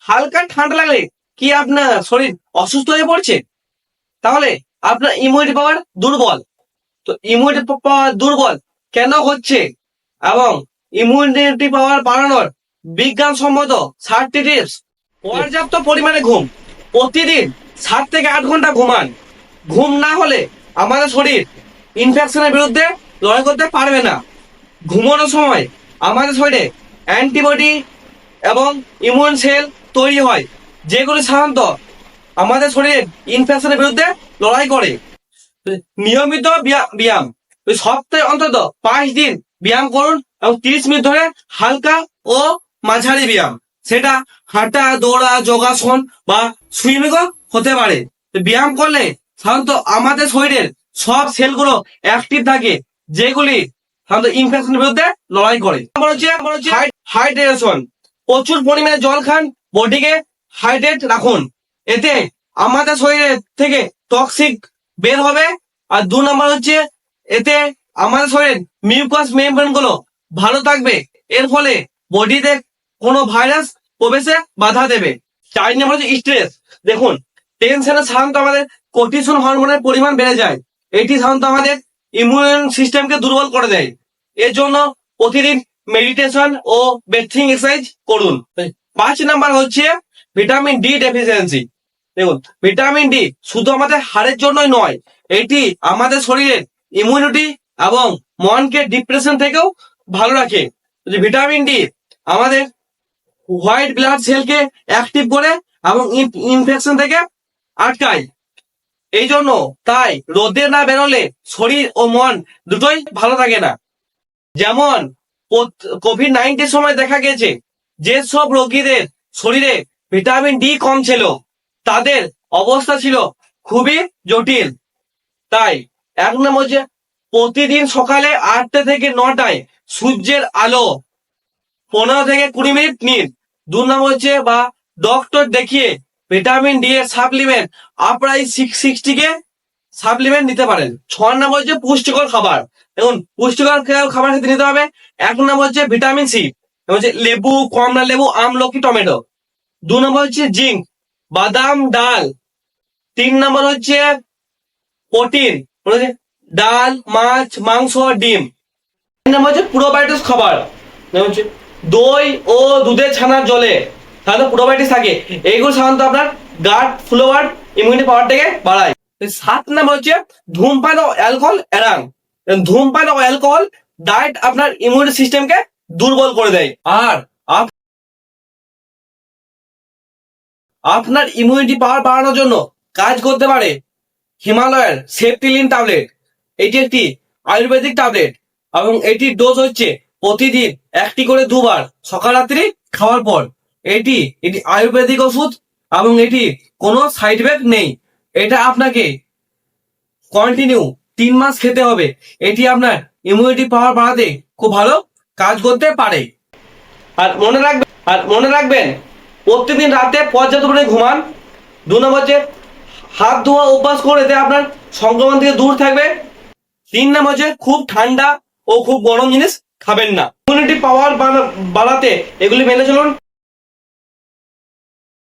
হালকা ঠান্ডা লাগলে কি আপনার শরীর অসুস্থ হয়ে পড়ছে? তাহলে আপনার ইমিউনিটি পাওয়ার দুর্বল। তো ইমিউনিটি পাওয়ার দুর্বল কেন হচ্ছে এবং ইমিউনিটি পাওয়ার বাড়ানোর বিজ্ঞানসম্মত 60 টিপস। পর্যাপ্ত পরিমাণে ঘুম, প্রতিদিন 7 থেকে 8 ঘন্টা ঘুমান। ঘুম না হলে আমাদের শরীর ইনফেকশনের বিরুদ্ধে লড়াই করতে পারবে না। ঘুমানোর সময় আমাদের শরীরে অ্যান্টিবডি এবং ইমিউন সেল তৈরি হয়, যেগুলি সাধারণত আমাদের শরীরে ইনফেকশনের বিরুদ্ধে লড়াই করে। নিয়মিত ব্যায়াম, সপ্তাহে অন্তত 5 দিন ব্যায়াম করুন এবং 30 মিনিট ধরে হালকা ও মাঝারি ব্যায়াম, সেটা হাঁটা, দৌড়া, যোগাসন বা সুইমিংও হতে পারে। ব্যায়াম করলে সাধারণত আমাদের শরীরের সব সেলগুলো অ্যাক্টিভ থাকে, যেগুলি সাধারণত ইনফেকশনের বিরুদ্ধে লড়াই করে। হাইড্রেশন, প্রচুর পরিমাণে জল খান, বডিকে হাইড্রেট রাখুন। এতে আমাদের শরীরের থেকে টক্সিক বের হবে। আর 2 নম্বর হচ্ছে, এতে আমাদের শরীরের মিউকাস মেমব্রেন গুলো ভালো থাকবে। এর ফলে বডিতে কোনো ভাইরাস প্রবেশে বাধা দেবে। 4 নম্বর হচ্ছে স্ট্রেস। দেখুন, টেনশনে সাধারণত আমাদের কর্টিসল হরমোনের পরিমাণ বেড়ে যায়। এটি সাধারণত আমাদের ইমিউন সিস্টেমকে দুর্বল করে দেয়। এর জন্য প্রতিদিন মেডিটেশন ও ব্রিথিং এক্সারসাইজ করুন। 5 নম্বর হচ্ছে ভিটামিন ডি ডেফিসিয়েন্সি। দেখুন, ভিটামিন ডি শুধু আমাদের হাড়ের জন্যই নয়, এটি আমাদের শরীরের ইমিউনিটি এবং মনকে ডিপ্রেশন থেকেও ভালো রাখে। ভিটামিন ডি আমাদের হোয়াইট ব্লাড সেলকে অ্যাক্টিভ করে এবং ইনফেকশন থেকে আটকায়। এই জন্য তাই রোদে না বেরোলে শরীর ও মন দুটোই ভালো থাকে না। যেমন কোভিড-19 সময় দেখা গেছে, যেসব রোগীদের শরীরে ভিটামিন ডি কম ছিল, তাদের অবস্থা ছিল খুবই জটিল। তাই 1 নম্বর হচ্ছে, প্রতিদিন সকালে 8টা থেকে 9টায় সূর্যের আলো 15 থেকে 20 মিনিট নিন। 2 নম্বর হচ্ছে, বা ডক্টর দেখিয়ে ভিটামিন ডি এর সাপ্লিমেন্ট আপনারা 660 কে সাপ্লিমেন্ট নিতে পারেন। 6 নম্বর হচ্ছে পুষ্টিকর খাবার। দেখুন, পুষ্টিকর খাবার খেতে নিতে হবে। 1 নম্বর হচ্ছে ভিটামিন সি, হচ্ছে লেবু, কমলা লেবু, আমলকি, টমেটো। 2 নম্বর হচ্ছে জিঙ্ক, বাদাম, ডাল। 3 নম্বর হচ্ছে প্রোটিন, ডাল, মাছ, মাংস, ডিম। 4 নম্বর হচ্ছে প্রোবায়োটিক্স খাবার, হচ্ছে দই ও দুধের ছানার জলে সাধারণত প্রোবায়োটিক্স থাকে। এইগুলো সাধারণত আপনার গাট ফ্লোয়ার ইমিউনিটি পাওয়ারটাকে বাড়ায়। 7 নম্বর হচ্ছে ধূমপান ও অ্যালকোহল এড়ান। ধূমপান ও অ্যালকোহল ডায়েট আপনার ইমিউনিটি সিস্টেমকে দুর্বল করে দেয়। আর আপনার ইমিউনিটি পাওয়ার বাড়ানোর জন্য কাজ করতে পারে হিমালয়ের সেপ্টিলিন ট্যাবলেট। এটি একটি আয়ুর্বেদিক ট্যাবলেট এবং এটির ডোজ হচ্ছে প্রতিদিন 1টি করে 2 বার সকাল রাত্রি খাওয়ার পর। এটি আয়ুর্বেদিক ওষুধ এবং এটি কোনো সাইড এফেক্ট নেই। এটা আপনাকে কন্টিনিউ 3 মাস খেতে হবে। এটি আপনার ইমিউনিটি পাওয়ার বাড়াতে খুব ভালো কাজ করতে পারে। আর মনে রাখবেন প্রত্যেকদিন রাতে পর্যাপ্ত পরিমাণে ঘুমান। 2 নম্বর হচ্ছে হাত ধোয়া অভ্যাস করে, এতে আপনার সংক্রমণ থেকে দূর থাকবে। 3 নম্বর হচ্ছে খুব ঠান্ডা ও খুব গরম জিনিস খাবেন না। ইমিউনিটি পাওয়ার বাড়াতে এগুলি মেনে চলুন।